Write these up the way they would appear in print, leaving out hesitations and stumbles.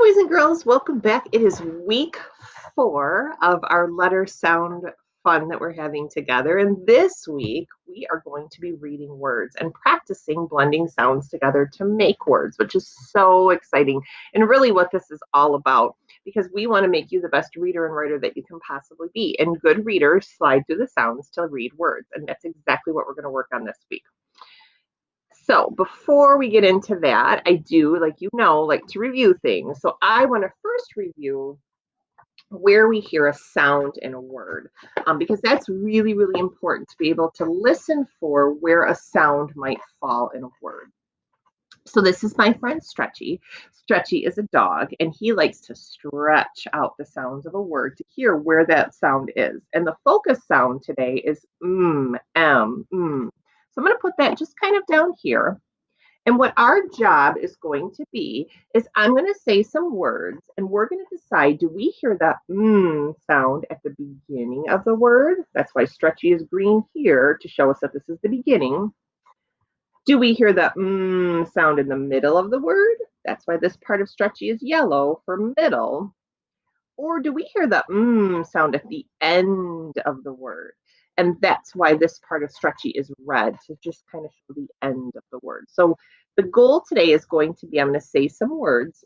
boys and girls. Welcome back. It is week 4 of our letter sound fun that we're having together. And this week, we are going to be reading words and practicing blending sounds together to make words, which is so exciting. And really, what this is all about, because we want to make you the best reader and writer that you can possibly be. And good readers slide through the sounds to read words. And that's exactly what we're going to work on this week. So before we get into that, I do, like to review things. So I want to first review where we hear a sound in a word, because that's really, really important to be able to listen for where a sound might fall in a word. So this is my friend Stretchy. Stretchy is a dog, and he likes to stretch out the sounds of a word to hear where that sound is. And the focus sound today is So I'm going to put that just kind of down here. And what our job is going to be is I'm going to say some words, and we're going to decide, do we hear that sound at the beginning of the word? That's why Stretchy is green here to show us that this is the beginning. Do we hear the sound in the middle of the word? That's why this part of Stretchy is yellow for middle. Or do we hear the sound at the end of the word? And that's why this part of Stretchy is red, to just kind of show the end of the word. So the goal today is going to be, I'm going to say some words,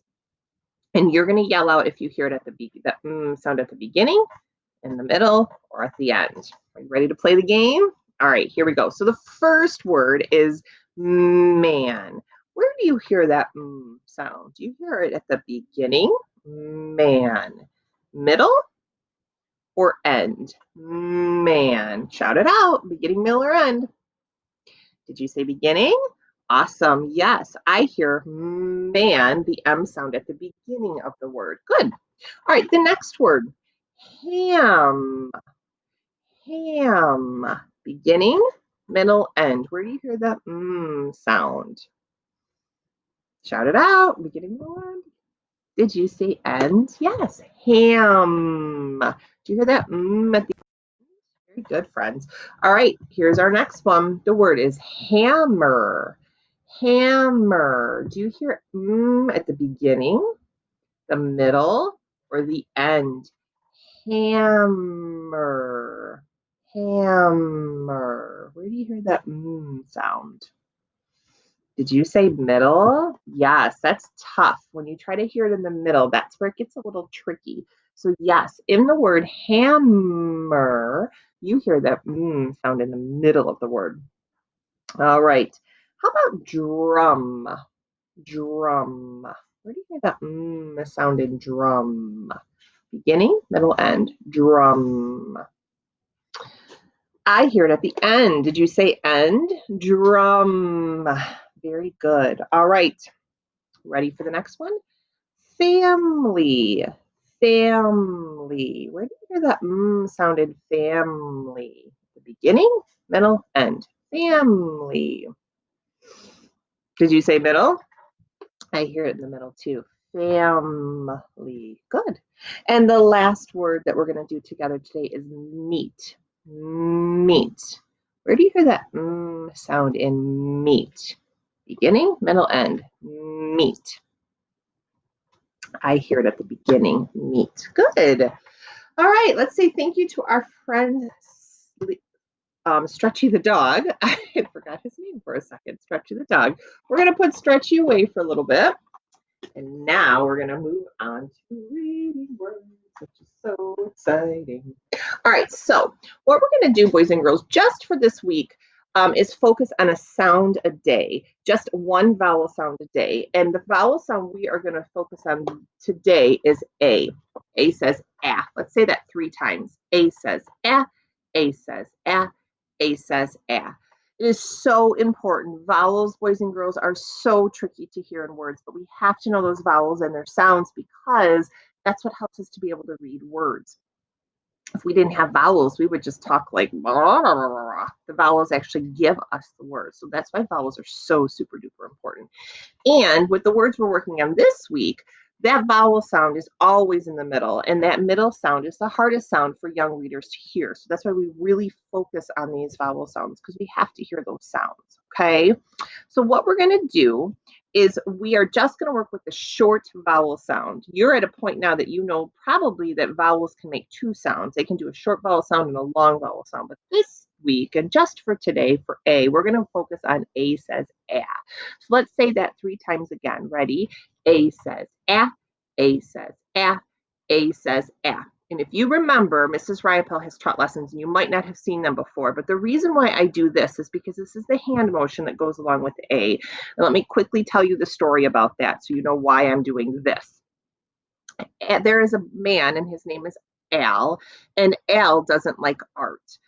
and you're going to yell out if you hear it at the sound at the beginning, in the middle, or at the end. Are you ready to play the game? All right, here we go. So the first word is man. Where do you hear that sound? Do you hear it at the beginning? Man. Middle or end? Man. Shout it out. Beginning, middle, or end? Did you say beginning? Awesome. Yes, I hear man, the M sound at the beginning of the word. Good. All right, the next word, ham. Ham. Beginning, middle, end. Where do you hear that sound? Shout it out. Beginning, middle, end. Did you say end? Yes. Ham. Do you hear that at the end? Very good, friends. All right, here's our next one. The word is hammer. Hammer. Do you hear at the beginning, the middle, or the end? Hammer. Hammer. Where do you hear that sound? Did you say middle? Yes, that's tough. When you try to hear it in the middle, that's where it gets a little tricky. So yes, in the word hammer, you hear that sound in the middle of the word. All right. How about drum? Drum. Where do you hear that sound in drum? Beginning, middle, end. Drum. I hear it at the end. Did you say end? Drum. Very good. All right. Ready for the next one? Family. Family. Where do you hear that sound in family? The beginning, middle, end. Family. Did you say middle? I hear it in the middle too. Family. Good. And the last word that we're going to do together today is meat. Meat. Where do you hear that sound in meat? Beginning, middle, end. Meat. I hear it at the beginning. Meat. Good. All right. Let's say thank you to our friend Stretchy the dog. I had forgot his name for a second. Stretchy the dog. We're going to put Stretchy away for a little bit. And now we're going to move on to reading words, which is so exciting. All right, so what we're going to do, boys and girls, just for this week, is focus on a sound a day, just one vowel sound a day. And the vowel sound we are going to focus on today is A. A says ah. Let's say that 3 times. A says ah. A says ah. A says ah. It is so important. Vowels, boys and girls, are so tricky to hear in words, but we have to know those vowels and their sounds because that's what helps us to be able to read words. If we didn't have vowels, we would just talk like blah, blah, blah, blah. The vowels actually give us the words. So that's why vowels are so super duper important. And with the words we're working on this week, that vowel sound is always in the middle, and that middle sound is the hardest sound for young readers to hear. So that's why we really focus on these vowel sounds, because we have to hear those sounds, okay? So what we're going to do is we are just going to work with the short vowel sound. You're at a point now that you know probably that vowels can make two sounds. They can do a short vowel sound and a long vowel sound. But this week, and just for today, for A, we're going to focus on A says ah. So let's say that 3 times again. Ready? A says ah, A says ah, A says ah. And if you remember, Mrs. Riopel has taught lessons, and you might not have seen them before, but the reason why I do this is because this is the hand motion that goes along with A. And let me quickly tell you the story about that so you know why I'm doing this. There is a man, and his name is Al, and Al doesn't like art.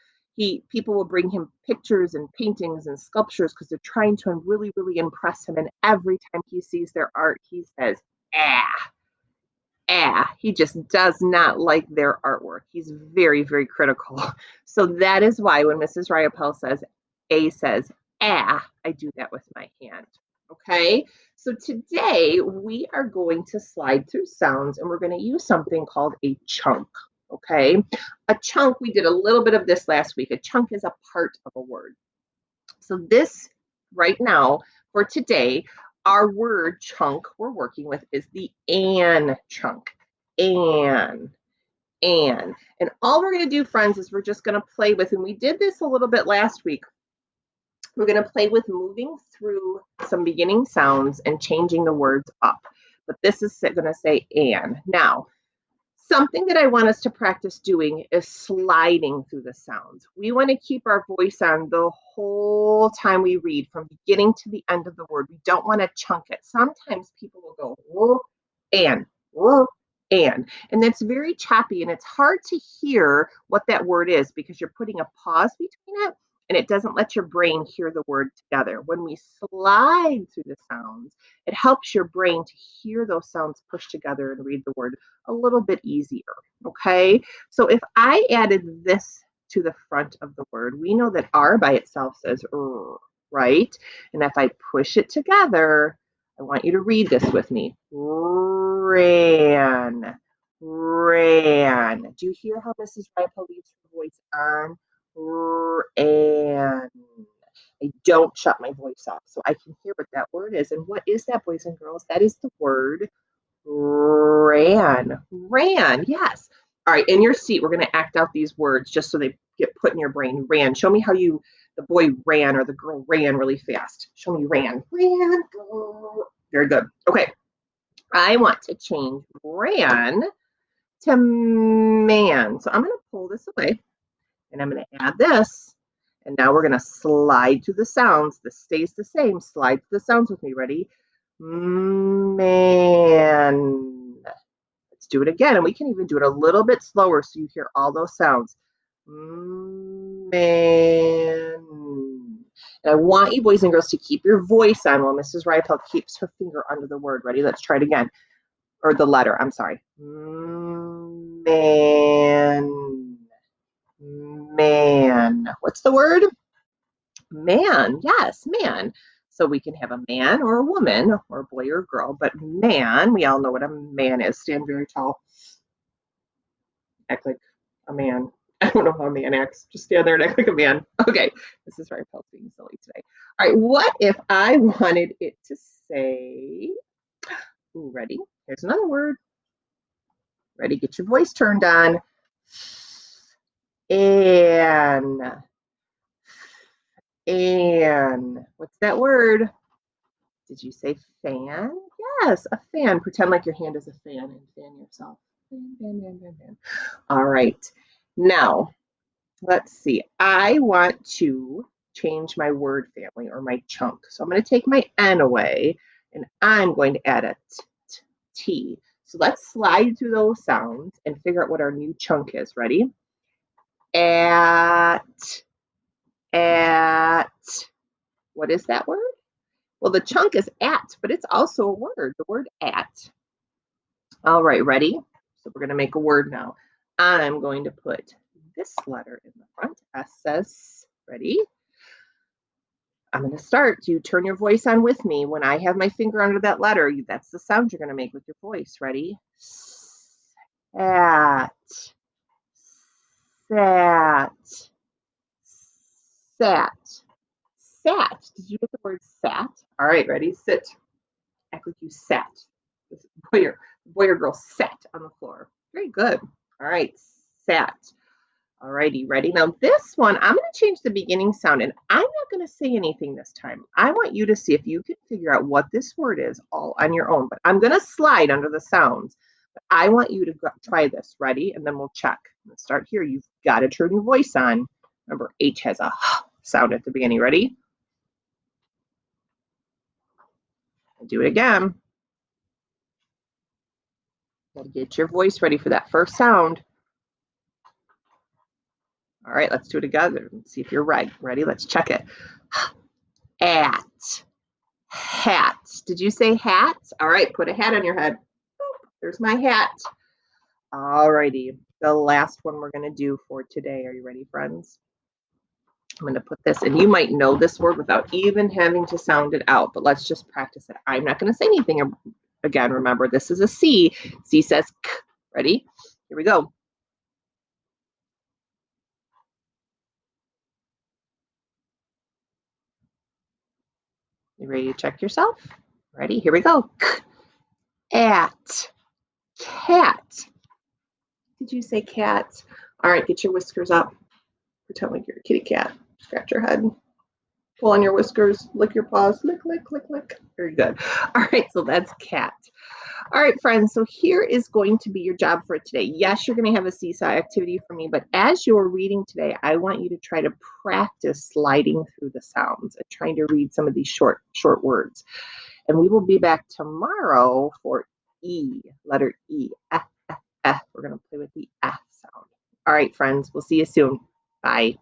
People will bring him pictures and paintings and sculptures because they're trying to really, really impress him. And every time he sees their art, he says, ah. He just does not like their artwork. He's very, very critical. So that is why when Mrs. Riopel says A says I do that with my hand. Okay, so today we are going to slide through sounds and we're going to use something called a chunk. Okay, a chunk, we did a little bit of this last week. A chunk is a part of a word. So this right now for today, our word chunk we're working with is the an chunk. And. And all we're going to do, friends, is we're just going to play with, and we did this a little bit last week. We're going to play with moving through some beginning sounds and changing the words up. But this is going to say and. Now, something that I want us to practice doing is sliding through the sounds. We want to keep our voice on the whole time we read, from beginning to the end of the word. We don't want to chunk it. Sometimes people will go, whoa, whoa, and that's very choppy, and it's hard to hear what that word is because you're putting a pause between it, and it doesn't let your brain hear the word together. When we slide through the sounds, it helps your brain to hear those sounds pushed together and read the word a little bit easier. Okay, so if I added this to the front of the word, we know that R by itself says right? And if I push it together, I want you to read this with me. Ran. Do you hear how Mrs. Riopel leaves her voice on? Ran. I don't shut my voice off, so I can hear what that word is. And what is that, boys and girls? That is the word ran. Ran, yes. All right, in your seat, we're going to act out these words just so they get put in your brain. Ran. Show me how the boy ran or the girl ran really fast. Show me ran. Ran. Very good. Okay. I want to change ran to man. So I'm going to pull this away and I'm going to add this. And now we're going to slide through the sounds. This stays the same. Slide through the sounds with me. Ready? Man. Let's do it again. And we can even do it a little bit slower so you hear all those sounds. Man. And I want you, boys and girls, to keep your voice on while Mrs. Riopel keeps her finger under the word. Ready? Let's try it again. Or the letter. I'm sorry. Man. Man. What's the word? Man. Yes, man. So we can have a man or a woman or a boy or a girl, but man, we all know what a man is. Stand very tall. Act like a man. I don't know how a man acts. Just stand there and act like a man. Okay, this is Riopel being silly today. All right, what if I wanted it to say, ooh, ready? Here's another word. Ready? Get your voice turned on. And what's that word? Did you say fan? Yes, a fan. Pretend like your hand is a fan and fan yourself. Fan. All right. Now, let's see. I want to change my word family or my chunk. So I'm going to take my N away and I'm going to add a T. So let's slide through those sounds and figure out what our new chunk is. Ready? At. What is that word? Well, the chunk is at, but it's also a word, the word at. All right, ready? So we're going to make a word now. I'm going to put this letter in the front. S says, ready? I'm going to start. You turn your voice on with me. When I have my finger under that letter, that's the sound you're going to make with your voice. Ready? Sat. Sat. Sat. Sat. Did you get the word sat? All right, ready? Sit. like you sat. This boy or girl sat on the floor. Very good. All right, sat. All righty, ready? Now this one, I'm going to change the beginning sound, and I'm not going to say anything this time. I want you to see if you can figure out what this word is all on your own, but I'm going to slide under the sounds. But I want you to try this. Ready? And then we'll check. Let's start here. You've got to turn your voice on. Remember, H has a sound at the beginning. Ready? And do it again. Gotta get your voice ready for that first sound. All right, let's do it together. Let's see if you're right. Ready? Let's check it. At. Hat. Did you say hat? All right, put a hat on your head. There's my hat. All righty. The last one we're going to do for today. Are you ready, friends? I'm going to put this, and you might know this word without even having to sound it out, but let's just practice it. I'm not going to say anything. Again, remember, this is a C. C says K. Ready? Here we go. You ready to check yourself? Ready? Here we go. K, at, cat. Did you say cat? All right, get your whiskers up. Pretend like you're a kitty cat. Scratch your head. Pull on your whiskers. Lick your paws. Lick, lick, lick, lick. Very good. All right, so that's cat. All right, friends, so here is going to be your job for today. Yes, you're going to have a seesaw activity for me, but as you're reading today, I want you to try to practice sliding through the sounds and trying to read some of these short words. And we will be back tomorrow for E, letter E, F, F, F. We're going to play with the F sound. All right, friends, we'll see you soon. Bye.